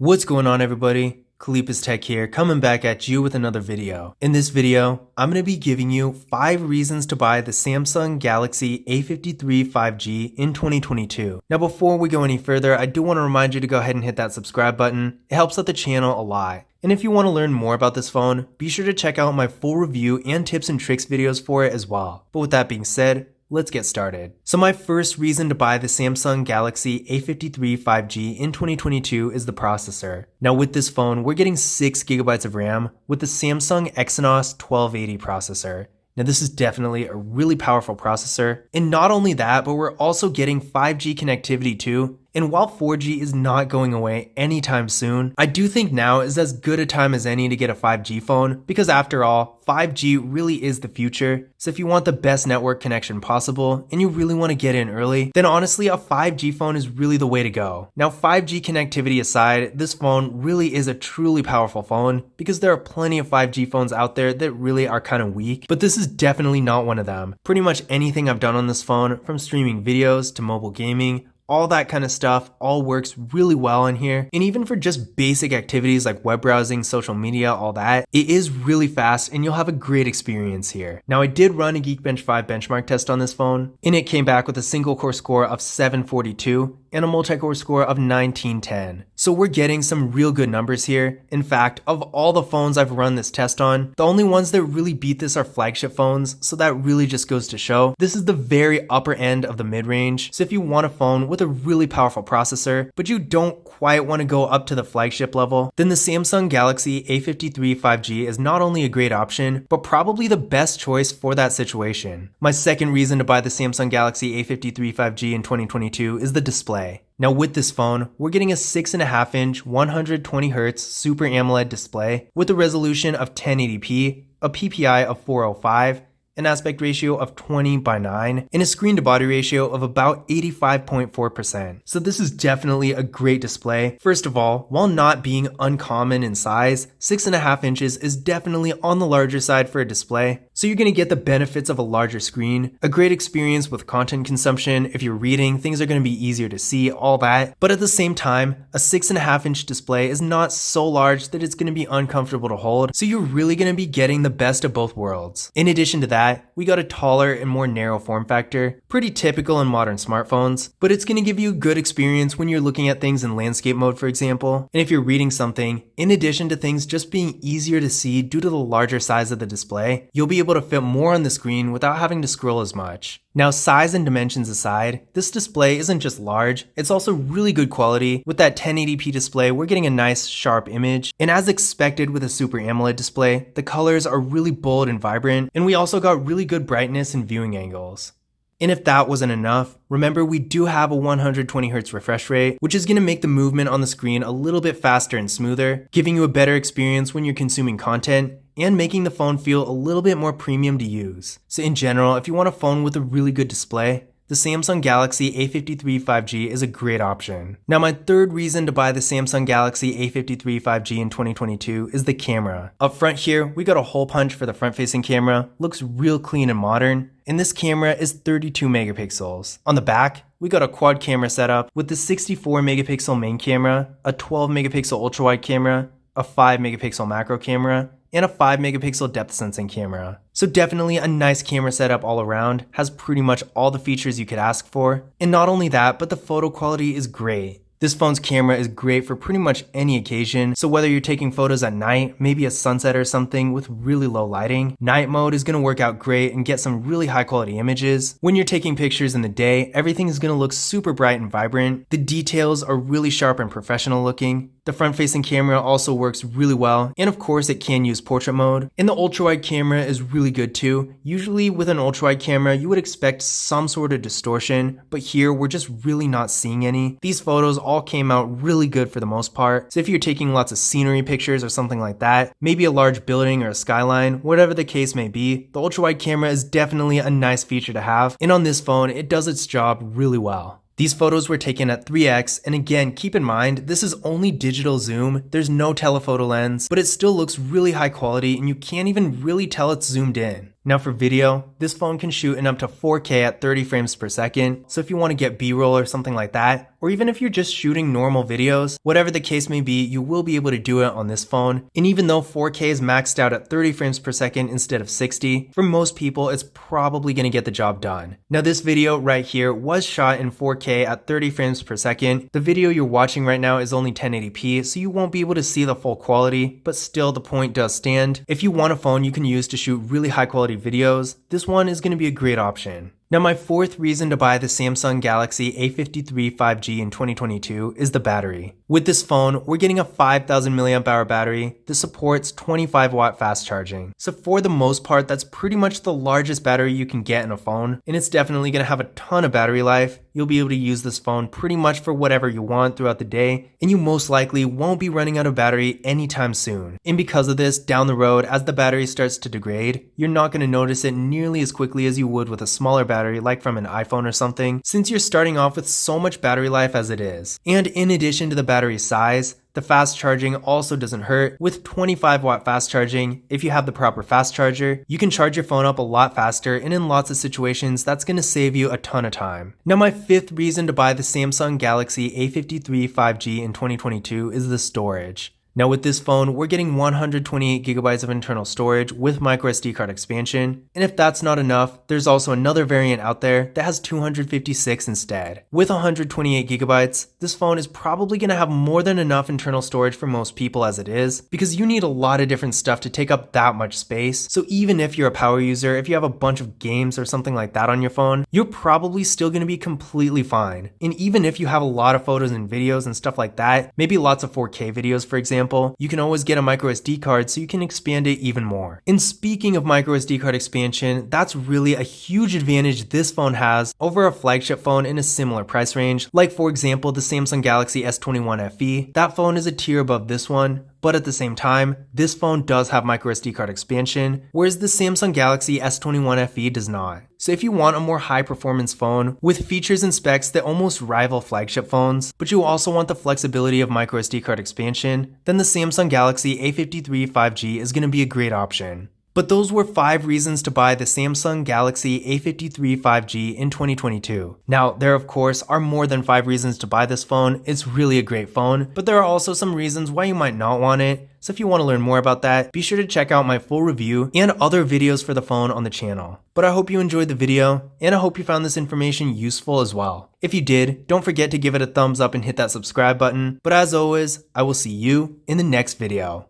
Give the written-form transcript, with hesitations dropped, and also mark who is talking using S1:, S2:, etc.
S1: What's going on, everybody? Khalipa's Tech here, coming back at you with another video. In this video, I'm going to be giving you 5 reasons to buy the Samsung Galaxy A53 5G in 2022. Now before we go any further, I do want to remind you to go ahead and hit that subscribe button. It helps out the channel a lot. And if you want to learn more about this phone, be sure to check out my full review and tips and tricks videos for it as well. But with that being said, let's get started. So my first reason to buy the Samsung Galaxy A53 5G in 2022 is the processor. Now with this phone, we're getting 6GB of RAM with the Samsung Exynos 1280 processor. Now this is definitely a really powerful processor. And not only that, but we're also getting 5G connectivity too. And while 4G is not going away anytime soon, I do think now is as good a time as any to get a 5G phone, because after all, 5G really is the future. So if you want the best network connection possible and you really want to get in early, then honestly a 5G phone is really the way to go. Now 5G connectivity aside, this phone really is a truly powerful phone because there are plenty of 5G phones out there that really are kind of weak, but this is definitely not one of them. Pretty much anything I've done on this phone, from streaming videos to mobile gaming, all that kind of stuff all works really well in here. And even for just basic activities like web browsing, social media, all that, it is really fast and you'll have a great experience here. Now I did run a Geekbench 5 benchmark test on this phone and it came back with a single core score of 742 and a multi-core score of 1910. So we're getting some real good numbers here. In fact, of all the phones I've run this test on, the only ones that really beat this are flagship phones, so that really just goes to show this is the very upper end of the mid-range. So if you want a phone with a really powerful processor, but you don't quite want to go up to the flagship level, then the Samsung Galaxy A53 5G is not only a great option, but probably the best choice for that situation. My second reason to buy the Samsung Galaxy A53 5G in 2022 is the display. Now with this phone, we're getting a 6.5-inch 120Hz Super AMOLED display with a resolution of 1080p, a PPI of 405, an aspect ratio of 20:9, and a screen to body ratio of about 85.4%. So this is definitely a great display. First of all, while not being uncommon in size, 6.5 inches is definitely on the larger side for a display. So you're going to get the benefits of a larger screen, a great experience with content consumption. If you're reading, things are going to be easier to see, all that. But at the same time, a 6.5-inch display is not so large that it's going to be uncomfortable to hold. So you're really going to be getting the best of both worlds. In addition to that, we got a taller and more narrow form factor, pretty typical in modern smartphones, but it's going to give you a good experience when you're looking at things in landscape mode, for example. And if you're reading something, in addition to things just being easier to see due to the larger size of the display, you'll be able to fit more on the screen without having to scroll as much. Now, size and dimensions aside, this display isn't just large, it's also really good quality. With that 1080p display, we're getting a nice sharp image, and as expected with a Super AMOLED display, the colors are really bold and vibrant, and we also got really good brightness and viewing angles. And if that wasn't enough, remember we do have a 120Hz refresh rate, which is going to make the movement on the screen a little bit faster and smoother, giving you a better experience when you're consuming content, and making the phone feel a little bit more premium to use. So in general, if you want a phone with a really good display, the Samsung Galaxy A53 5G is a great option. Now my third reason to buy the Samsung Galaxy A53 5G in 2022 is the camera. Up front here, we got a hole punch for the front-facing camera, looks real clean and modern, and this camera is 32 megapixels. On the back, we got a quad camera setup with the 64 megapixel main camera, a 12 megapixel ultra-wide camera, a 5 megapixel macro camera, and a 5 megapixel depth sensing camera. So definitely a nice camera setup all around, has pretty much all the features you could ask for. And not only that, but the photo quality is great. This phone's camera is great for pretty much any occasion, so whether you're taking photos at night, maybe a sunset or something with really low lighting, night mode is going to work out great and get some really high quality images. When you're taking pictures in the day, everything is going to look super bright and vibrant. The details are really sharp and professional looking. The front-facing camera also works really well, and of course it can use portrait mode. And the ultra-wide camera is really good too. Usually with an ultra-wide camera, you would expect some sort of distortion, but here we're just really not seeing any. These photos all came out really good for the most part. So if you're taking lots of scenery pictures or something like that, maybe a large building or a skyline, whatever the case may be, the ultra-wide camera is definitely a nice feature to have. And on this phone, it does its job really well. These photos were taken at 3x, and again, keep in mind, this is only digital zoom, there's no telephoto lens, but it still looks really high quality and you can't even really tell it's zoomed in. Now for video, this phone can shoot in up to 4K at 30 frames per second, so if you want to get B-roll or something like that, or even if you're just shooting normal videos, whatever the case may be, you will be able to do it on this phone. And even though 4K is maxed out at 30 frames per second instead of 60, for most people it's probably going to get the job done. Now this video right here was shot in 4K at 30 frames per second. The video you're watching right now is only 1080p, so you won't be able to see the full quality, but still the point does stand. If you want a phone you can use to shoot really high quality videos, this one is going to be a great option. Now my fourth reason to buy the Samsung Galaxy A53 5G in 2022 is the battery. With this phone, we're getting a 5000 mAh battery that supports 25 watt fast charging. So for the most part, that's pretty much the largest battery you can get in a phone, and it's definitely going to have a ton of battery life. You'll be able to use this phone pretty much for whatever you want throughout the day, and you most likely won't be running out of battery anytime soon. And because of this, down the road, as the battery starts to degrade, you're not going to notice it nearly as quickly as you would with a smaller battery like from an iPhone or something, since you're starting off with so much battery life as it is. And in addition to the battery size, the fast charging also doesn't hurt. With 25 watt fast charging, if you have the proper fast charger, you can charge your phone up a lot faster, and in lots of situations, that's going to save you a ton of time. Now my fifth reason to buy the Samsung Galaxy A53 5G in 2022 is the storage. Now with this phone, we're getting 128 gigabytes of internal storage with microSD card expansion, and if that's not enough, there's also another variant out there that has 256 instead. With 128 gigabytes, this phone is probably going to have more than enough internal storage for most people as it is, because you need a lot of different stuff to take up that much space. So even if you're a power user, if you have a bunch of games or something like that on your phone, you're probably still going to be completely fine. And even if you have a lot of photos and videos and stuff like that, maybe lots of 4K videos for example, you can always get a microSD card so you can expand it even more. And speaking of microSD card expansion, that's really a huge advantage this phone has over a flagship phone in a similar price range, like for example the Samsung Galaxy S21 FE. That phone is a tier above this one, but at the same time, this phone does have microSD card expansion, whereas the Samsung Galaxy S21 FE does not. So if you want a more high performance phone with features and specs that almost rival flagship phones, but you also want the flexibility of microSD card expansion, then the Samsung Galaxy A53 5G is going to be a great option. But those were 5 reasons to buy the Samsung Galaxy A53 5G in 2022. Now, there of course are more than 5 reasons to buy this phone. It's really a great phone, but there are also some reasons why you might not want it. So if you want to learn more about that, be sure to check out my full review and other videos for the phone on the channel. But I hope you enjoyed the video, and I hope you found this information useful as well. If you did, don't forget to give it a thumbs up and hit that subscribe button. But as always, I will see you in the next video.